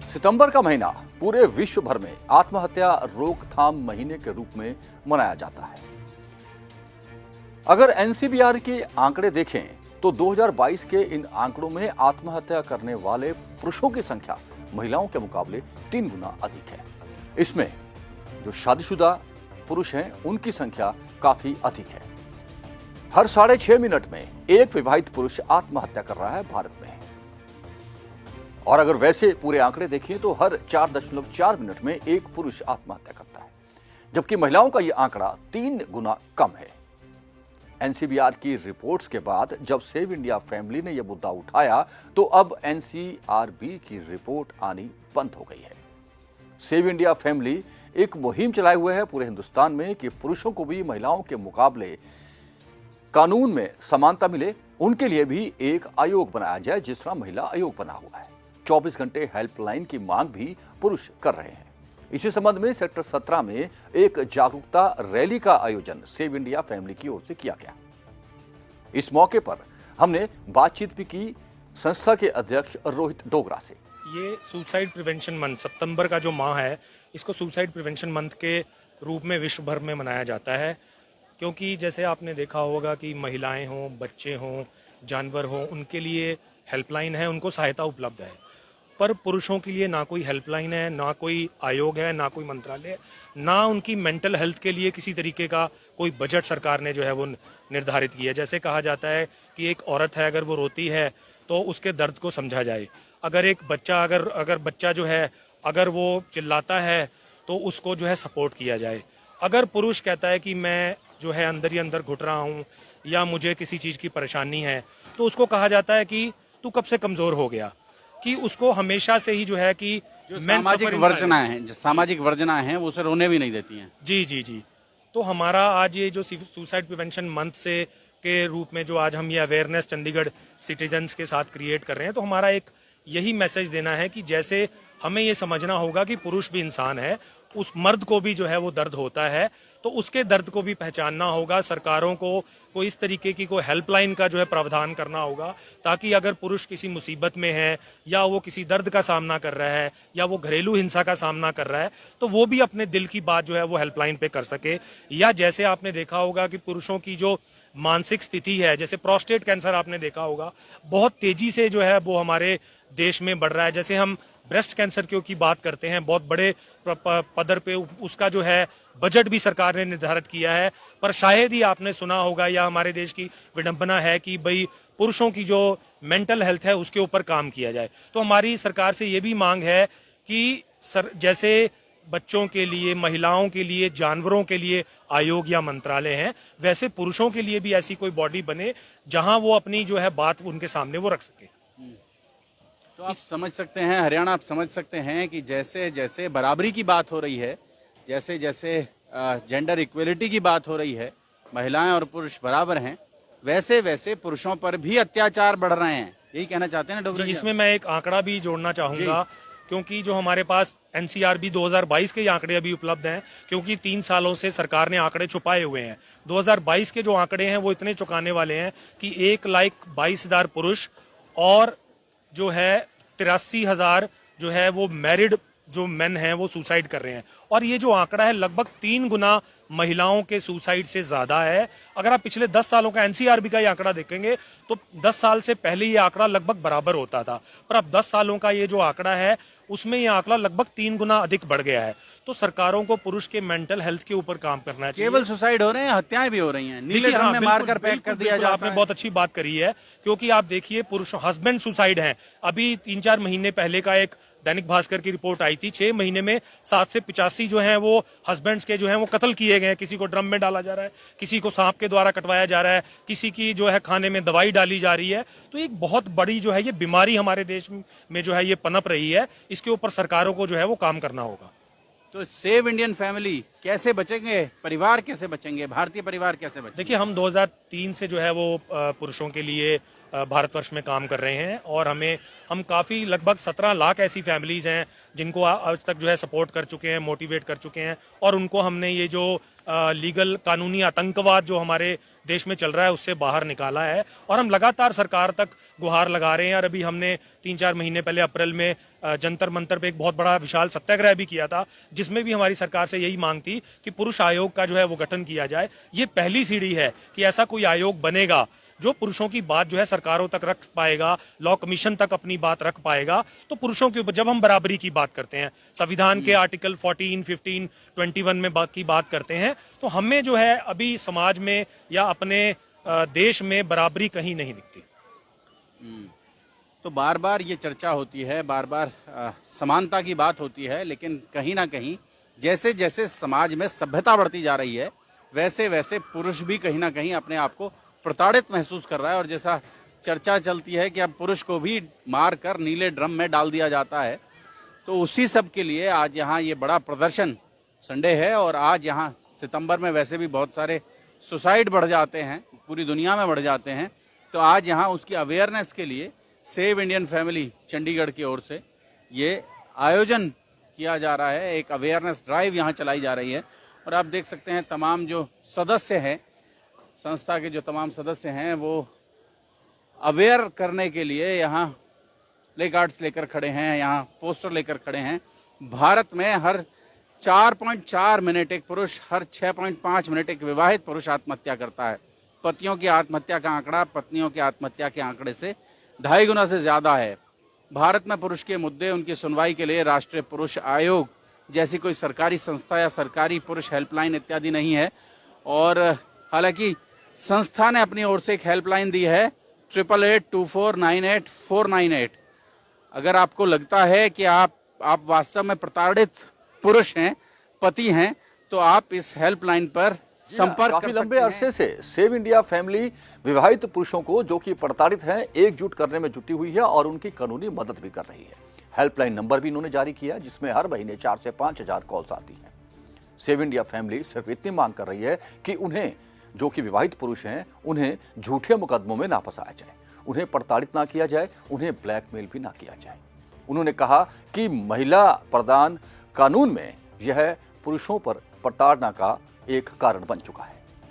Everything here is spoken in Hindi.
सितंबर का महीना पूरे विश्व भर में आत्महत्या रोकथाम महीने के रूप में मनाया जाता है। अगर एनसीबीआर के आंकड़े देखें तो 2022 के इन आंकड़ों में आत्महत्या करने वाले पुरुषों की संख्या महिलाओं के मुकाबले 3 गुना अधिक है। इसमें जो शादीशुदा पुरुष हैं उनकी संख्या काफी अधिक है। हर 6.5 मिनट में एक विवाहित पुरुष आत्महत्या कर रहा है भारत में। और अगर वैसे पूरे आंकड़े देखें तो हर 4.4 मिनट में एक पुरुष आत्महत्या करता है, जबकि महिलाओं का यह आंकड़ा 3 गुना कम है। एनसीबीआर की रिपोर्ट्स के बाद जब सेव इंडिया फैमिली ने यह मुद्दा उठाया तो अब एनसीआरबी की रिपोर्ट आनी बंद हो गई है। सेव इंडिया फैमिली एक मुहिम चलाए हुए है पूरे हिंदुस्तान में कि पुरुषों को भी महिलाओं के मुकाबले कानून में समानता मिले। उनके लिए भी एक आयोग बनाया जाए जिस तरह महिला आयोग बना हुआ है। 24 घंटे हेल्पलाइन की मांग भी पुरुष कर रहे हैं। इसी संबंध में सेक्टर 17 में एक जागरूकता रैली का आयोजन सेव इंडिया फैमिली की ओर से किया गया। इस मौके पर हमने बातचीत भी की संस्था के अध्यक्ष रोहित डोगरा से। ये सुसाइड प्रिवेंशन मंथ, सितंबर का जो माह है, इसको सुसाइड प्रिवेंशन मंथ के रूप में विश्व भर में मनाया जाता है, क्योंकि जैसे आपने देखा होगा कि महिलाएं हों, बच्चे हों, जानवर हों, उनके लिए हेल्पलाइन है, उनको सहायता उपलब्ध है। पर पुरुषों के लिए ना कोई हेल्पलाइन है, ना कोई आयोग है, ना कोई मंत्रालय, ना उनकी मेंटल हेल्थ के लिए किसी तरीके का कोई बजट सरकार ने जो है वो निर्धारित किया है। जैसे कहा जाता है कि एक औरत है, अगर वो रोती है तो उसके दर्द को समझा जाए। अगर एक बच्चा अगर बच्चा जो है अगर वो चिल्लाता है तो उसको जो है सपोर्ट किया जाए। अगर पुरुष कहता है कि मैं जो है अंदर ही अंदर घुट रहा हूँ या मुझे किसी चीज़ की परेशानी है, तो उसको कहा जाता है कि तू कब से कमज़ोर हो गया, कि उसको हमेशा से ही जो है कि सामाजिक वर्जना है वो उसे रोने भी नहीं देती हैं। जी। तो हमारा आज ये जो सुसाइड प्रिवेंशन मंथ से के रूप में जो आज हम ये अवेयरनेस चंडीगढ़ सिटीजन्स के साथ क्रिएट कर रहे हैं, तो हमारा एक यही मैसेज देना है कि जैसे हमें ये समझना होगा कि पुरुष भी इंसान है, उस मर्द को भी जो है वो दर्द होता है, तो उसके दर्द को भी पहचानना होगा। सरकारों को इस तरीके की कोई हेल्पलाइन का जो है प्रावधान करना होगा, ताकि अगर पुरुष किसी मुसीबत में है या वो किसी दर्द का सामना कर रहा है या वो घरेलू हिंसा का सामना कर रहा है, तो वो भी अपने दिल की बात जो है वो हेल्पलाइन पे कर सके। या जैसे आपने देखा होगा कि पुरुषों की जो मानसिक स्थिति है, जैसे प्रोस्टेट कैंसर आपने देखा होगा, बहुत तेजी से जो है वो हमारे देश में बढ़ रहा है। जैसे हम ब्रेस्ट कैंसर की बात करते हैं, बहुत बड़े पदर पे उसका जो है बजट भी सरकार ने निर्धारित किया है, पर शायद ही आपने सुना होगा या हमारे देश की विडंबना है कि भाई पुरुषों की जो मेंटल हेल्थ है उसके ऊपर काम किया जाए। तो हमारी सरकार से ये भी मांग है कि जैसे बच्चों के लिए, महिलाओं के लिए, जानवरों के लिए आयोग या मंत्रालय हैं, वैसे पुरुषों के लिए भी ऐसी कोई बॉडी बने जहां वो अपनी जो है बात उनके सामने वो रख सके। तो आप समझ सकते हैं, हरियाणा, आप समझ सकते हैं कि जैसे जैसे बराबरी की बात हो रही है, जैसे जैसे जेंडर इक्वलिटी की बात हो रही है, महिलाएं और पुरुष बराबर हैं, वैसे वैसे पुरुषों पर भी अत्याचार बढ़ रहे हैं। यही कहना चाहते हैं डॉक्टर? इसमें मैं एक आंकड़ा भी जोड़ना चाहूंगा, क्योंकि जो हमारे पास एनसीआरबी 2022 के आंकड़े अभी उपलब्ध हैं, क्योंकि 3 सालों से सरकार ने आंकड़े छुपाए हुए हैं। 2022 के जो आंकड़े हैं वो इतने चौंकाने वाले हैं कि 1,22,000 पुरुष और जो है 83,000 जो है वो मैरिड जो मेन हैं वो सुसाइड कर रहे हैं। और ये जो आंकड़ा है लगभग 3 गुना महिलाओं के सुसाइड से ज्यादा है। अगर आप पिछले 10 सालों का एनसीआरबी का ये आंकड़ा देखेंगे तो 10 साल से पहले ये आंकड़ा लगभग बराबर होता था, पर अब 10 सालों का ये जो आंकड़ा है उसमें ये आंकड़ा लगभग 3 गुना अधिक बढ़ गया है। तो सरकारों को पुरुष के मेंटल हेल्थ के ऊपर काम करना चाहिए। केवल सुसाइड हो रहे हैं, हत्याएं भी हो रही हैं, नीले ड्रम में मारकर पैक कर दिया जाता है। आपने बहुत अच्छी बात करी है, क्योंकि आप देखिए पुरुष हस्बैंड सुसाइड हैं। अभी 3-4 महीने पहले का एक दैनिक भास्कर की रिपोर्ट आई थी, 6 महीने में 7 से 85 जो हैं वो हस्बैंड्स के जो हैं वो कत्ल किए गए हैं। किसी को ड्रम में डाला जा रहा है, किसी को सांप के द्वारा कटवाया जा रहा है, किसी की जो है खाने में दवाई डाली जा रही है। तो एक बहुत बड़ी जो है ये बीमारी हमारे देश में जो है ये पनप रही है। इसके ऊपर सरकारों को जो है वो काम करना होगा। तो सेव इंडियन फैमिली कैसे बचेंगे, परिवार कैसे बचेंगे, भारतीय परिवार कैसे बचेंगे? देखिए, हम 2003 से जो है वो पुरुषों के लिए भारतवर्ष में काम कर रहे हैं और हम काफ़ी लगभग 17 लाख ऐसी फैमिलीज हैं जिनको आज तक जो है सपोर्ट कर चुके हैं, मोटिवेट कर चुके हैं और उनको हमने ये जो लीगल कानूनी आतंकवाद जो हमारे देश में चल रहा है उससे बाहर निकाला है और हम लगातार सरकार तक गुहार लगा रहे हैं। और अभी हमने 3-4 महीने पहले अप्रैल में जंतर मंतर पे एक बहुत बड़ा विशाल सत्याग्रह भी किया था, जिसमें भी हमारी सरकार से यही मांग थी कि पुरुष आयोग का जो है वो गठन किया जाए। ये पहली सीढ़ी है कि ऐसा कोई आयोग बनेगा जो पुरुषों की बात जो है सरकारों तक रख पाएगा, लॉ कमीशन तक अपनी बात रख पाएगा। तो पुरुषों के ऊपर जब हम बराबरी की बात करते हैं, संविधान के आर्टिकल 14, 15, 21 में की बात करते हैं, तो हमें जो है अभी समाज में या अपने देश में बराबरी कहीं नहीं दिखती। तो बार बार ये चर्चा होती है, बार बार समानता की बात होती है, लेकिन कहीं ना कहीं जैसे जैसे समाज में सभ्यता बढ़ती जा रही है वैसे वैसे पुरुष भी कहीं ना कहीं अपने आप को प्रताड़ित महसूस कर रहा है। और जैसा चर्चा चलती है कि अब पुरुष को भी मार कर नीले ड्रम में डाल दिया जाता है, तो उसी सब के लिए आज यहाँ ये बड़ा प्रदर्शन संडे है। और आज यहाँ सितंबर में वैसे भी बहुत सारे सुसाइड बढ़ जाते हैं, पूरी दुनिया में बढ़ जाते हैं, तो आज यहाँ उसकी अवेयरनेस के लिए सेव इंडियन फैमिली चंडीगढ़ की ओर से ये आयोजन किया जा रहा है। एक अवेयरनेस ड्राइव यहाँ चलाई जा रही है और आप देख सकते हैं तमाम जो सदस्य हैं, संस्था के जो तमाम सदस्य हैं, वो अवेयर करने के लिए यहाँ प्ले कार्ड्स लेकर खड़े हैं, यहाँ पोस्टर लेकर खड़े हैं। भारत में हर 4.4 मिनट एक पुरुष, हर 6.5 मिनट एक विवाहित पुरुष आत्महत्या करता है। पतियों की आत्महत्या का आंकड़ा पत्नियों की आत्महत्या के आंकड़े से 2.5 गुना से ज्यादा है। भारत में पुरुष के मुद्दे, उनकी सुनवाई के लिए राष्ट्रीय पुरुष आयोग जैसी कोई सरकारी संस्था या सरकारी पुरुष हेल्पलाइन इत्यादि नहीं है। और हालांकि संस्था ने अपनी ओर से एक हेल्पलाइन दी है 8882498498। अगर आपको लगता है कि आप वास्तव में प्रताड़ित पुरुष हैं, पति हैं, तो आप इस हेल्पलाइन पर संपर्क काफी कर लंबे सकते अरसे से सेव इंडिया फैमिली विवाहित पुरुषों को जो कि प्रताड़ित हैं एकजुट करने में जुटी हुई है और उनकी कानूनी मदद भी कर रही है। हेल्पलाइन नंबर भी इन्होंने जारी किया जिसमें हर महीने 4 से 5 हजार कॉल्स आती हैं। सेव इंडिया फैमिली सिर्फ इतनी मांग कर रही है कि उन्हें, जो कि विवाहित पुरुष हैं, उन्हें झूठे मुकदमों में ना फंसाया जाए, उन्हें प्रताड़ित ना किया जाए, उन्हें ब्लैकमेल भी ना किया जाए। उन्होंने कहा कि महिला प्रधान कानून में यह पुरुषों पर प्रताड़ना का एक कारण बन चुका है।